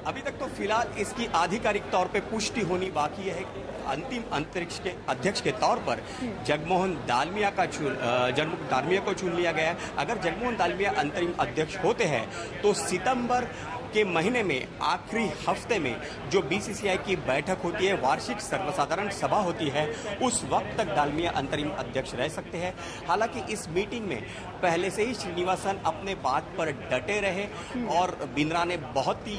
अभी तक तो फिलहाल इसकी आधिकारिक तौर पे पुष्टि होनी बाकी है। अंतिम अंतरिक्ष के अध्यक्ष के तौर पर जगमोहन दालमिया को चुन लिया गया है। अगर जगमोहन दालमिया अंतरिम अध्यक्ष होते हैं तो सितंबर के महीने में आखिरी हफ्ते में जो बीसीसीआई की बैठक होती है, वार्षिक सर्वसाधारण सभा होती है, उस वक्त तक दालमिया अंतरिम अध्यक्ष रह सकते हैं। हालांकि इस मीटिंग में पहले से ही श्रीनिवासन अपने बात पर डटे रहे और बिंद्रा ने बहुत ही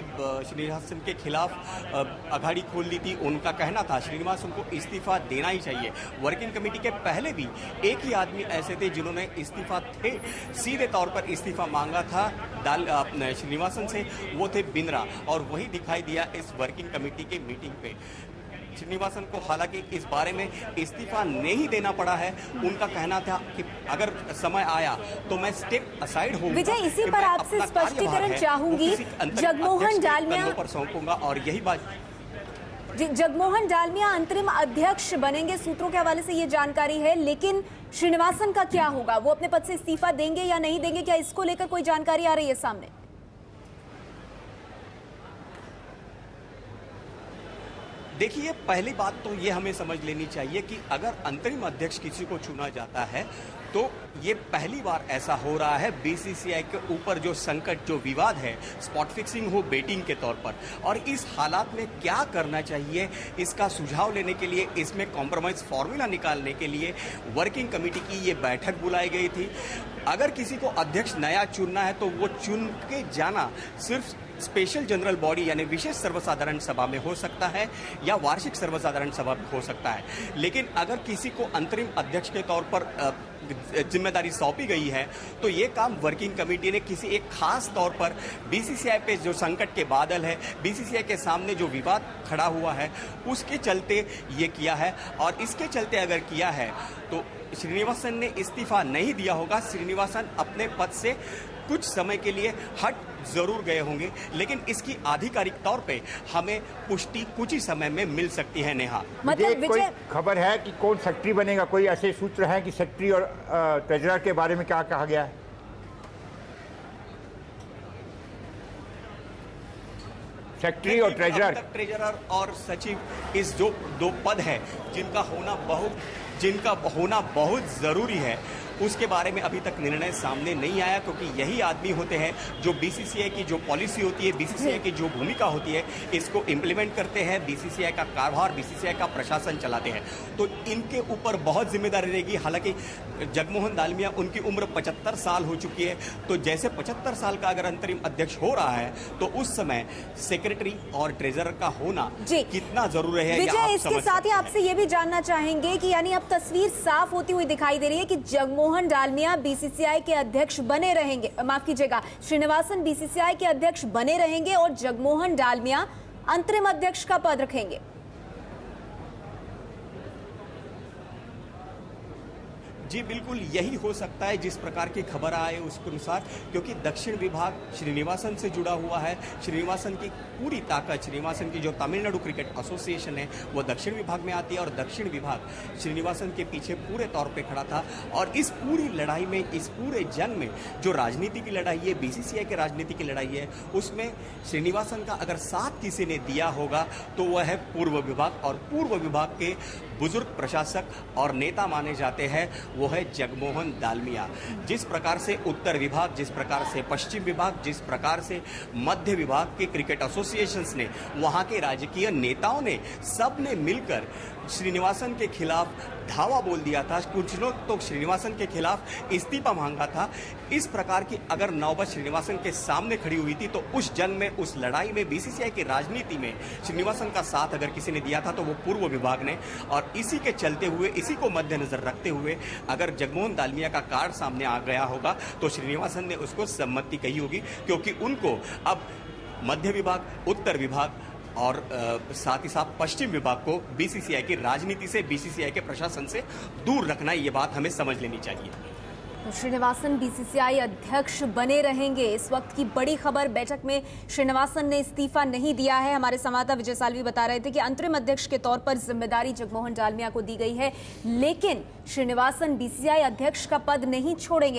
श्रीनिवासन के खिलाफ अघाड़ी खोल दी थी। उनका कहना था श्रीनिवासन को इस्तीफा देना ही चाहिए। वर्किंग कमेटी के पहले भी एक ही आदमी ऐसे थे जिन्होंने इस्तीफा सीधे तौर पर इस्तीफा मांगा था श्रीनिवासन से, वो थे बिंद्रा, और वही दिखाई दिया इस वर्किंग कमेटी के मीटिंग पे। श्रीनिवासन को हालांकि इस बारे में इस्तीफा नहीं देना पड़ा है। उनका कहना था कि अगर समय आया तो मैं स्टेप असाइड होऊंगा। विजय, इसी पर आपसे स्पष्टीकरण चाहूंगी। जगमोहन दालमिया पर सौंपूंगा और यही बात जी, जगमोहन दालमिया अंतरिम अध्यक्ष बनेंगे, सूत्रों के हवाले से ये जानकारी है। लेकिन श्रीनिवासन का क्या होगा? वो अपने पद से इस्तीफा देंगे या नहीं देंगे? क्या इसको लेकर कोई जानकारी आ रही है सामने? देखिए, पहली बात तो ये हमें समझ लेनी चाहिए कि अगर अंतरिम अध्यक्ष किसी को चुना जाता है तो ये पहली बार ऐसा हो रहा है बीसीसीआई के ऊपर जो संकट, जो विवाद है, स्पॉट फिक्सिंग हो बेटिंग के तौर पर, और इस हालात में क्या करना चाहिए इसका सुझाव लेने के लिए, इसमें कॉम्प्रोमाइज फॉर्मूला निकालने के लिए वर्किंग कमेटी की ये बैठक बुलाई गई थी। अगर किसी को अध्यक्ष नया चुनना है तो वो चुन के जाना सिर्फ स्पेशल जनरल बॉडी यानी विशेष सर्वसाधारण सभा में हो सकता है या वार्षिक सर्वसाधारण सभा में हो सकता है। लेकिन अगर किसी को अंतरिम अध्यक्ष के तौर पर जिम्मेदारी सौंपी गई है तो ये काम वर्किंग कमेटी ने किसी एक खास तौर पर बीसीसीआई पे जो संकट के बादल है, बीसीसीआई के सामने जो विवाद खड़ा हुआ है, उसके चलते ये किया है। और इसके चलते अगर किया है तो श्रीनिवासन ने इस्तीफा नहीं दिया होगा। श्रीनिवासन अपने पद से कुछ समय के लिए हट जरूर गए होंगे, लेकिन इसकी आधिकारिक तौर पे हमें पुष्टि कुछ ही समय में मिल सकती है। नेहा, मतलब कोई खबर है कि कौन सेक्रेटरी बनेगा? कोई ऐसे सूत्र हैं कि सेक्रेटरी और ट्रेजरर के बारे में क्या कहा गया है? सेक्रेटरी और ट्रेजरर और सचिव, इस जो दो पद है जिनका होना बहुत जरूरी है, उसके बारे में अभी तक निर्णय सामने नहीं आया, क्योंकि यही आदमी होते हैं जो बीसीसीआई की जो पॉलिसी होती है, बीसीसीआई की जो भूमिका होती है, इसको इम्प्लीमेंट करते हैं, बीसीसीआई का कारभार, बीसीसीआई का प्रशासन चलाते हैं। तो इनके ऊपर बहुत जिम्मेदारी रहेगी। हालांकि जगमोहन दालमिया, उनकी उम्र 75 साल हो चुकी है, तो जैसे 75 साल का अगर अंतरिम अध्यक्ष हो रहा है तो उस समय सेक्रेटरी और ट्रेजरर का होना कितना जरूरी है। विजय, इसके साथ ही आपसे ये भी जानना चाहेंगे कि यानी अब तस्वीर साफ होती हुई दिखाई दे रही है कि जगमोहन दालमिया बीसीसीआई के अध्यक्ष बने रहेंगे, माफ कीजिएगा, श्रीनिवासन बीसीसीआई के अध्यक्ष बने रहेंगे और जगमोहन दालमिया अंतरिम अध्यक्ष का पद रखेंगे। जी बिल्कुल, यही हो सकता है जिस प्रकार की खबर आए उसके अनुसार, क्योंकि दक्षिण विभाग श्रीनिवासन से जुड़ा हुआ है। श्रीनिवासन की पूरी ताकत, श्रीनिवासन की जो तमिलनाडु क्रिकेट एसोसिएशन है वो दक्षिण विभाग में आती है, और दक्षिण विभाग श्रीनिवासन के पीछे पूरे तौर पे खड़ा था। और इस पूरी लड़ाई में, इस पूरे जंग में जो राजनीति की लड़ाई है, बीसीसीआई की राजनीति की लड़ाई है, उसमें श्रीनिवासन का अगर साथ किसी ने दिया होगा तो वह है पूर्व विभाग, और पूर्व विभाग के बुजुर्ग प्रशासक और नेता माने जाते हैं वो है जगमोहन दालमिया। जिस प्रकार से उत्तर विभाग, जिस प्रकार से पश्चिम विभाग, जिस प्रकार से मध्य विभाग के क्रिकेट एसोसिएशंस ने, वहां के राजकीय नेताओं ने, सब ने मिलकर श्रीनिवासन के खिलाफ धावा बोल दिया था। कुछ लोग तो श्रीनिवासन के खिलाफ इस्तीफा मांगा था। इस प्रकार की अगर नौबत श्रीनिवासन के सामने खड़ी हुई थी तो उस जंग में, उस लड़ाई में, बीसीसीआई की राजनीति में श्रीनिवासन का साथ अगर किसी ने दिया था तो वो पूर्व विभाग ने। और इसी के चलते हुए, इसी को मद्देनजर रखते हुए अगर जगमोहन दालमिया का कार्ड सामने आ गया होगा तो श्रीनिवासन ने उसको सम्मति कही होगी, क्योंकि उनको अब मध्य विभाग, उत्तर विभाग और साथ ही साथ पश्चिम विभाग को बीसीसीआई की राजनीति से, बीसीसीआई के प्रशासन से दूर रखना, ये बात हमें समझ लेनी चाहिए। तो श्रीनिवासन बीसीसीआई अध्यक्ष बने रहेंगे। इस वक्त की बड़ी खबर, बैठक में श्रीनिवासन ने इस्तीफा नहीं दिया है। हमारे संवाददाता विजय सालवी बता रहे थे कि अंतरिम अध्यक्ष के तौर पर जिम्मेदारी जगमोहन दालमिया को दी गई है, लेकिन श्रीनिवासन बीसीसीआई अध्यक्ष का पद नहीं छोड़ेंगे।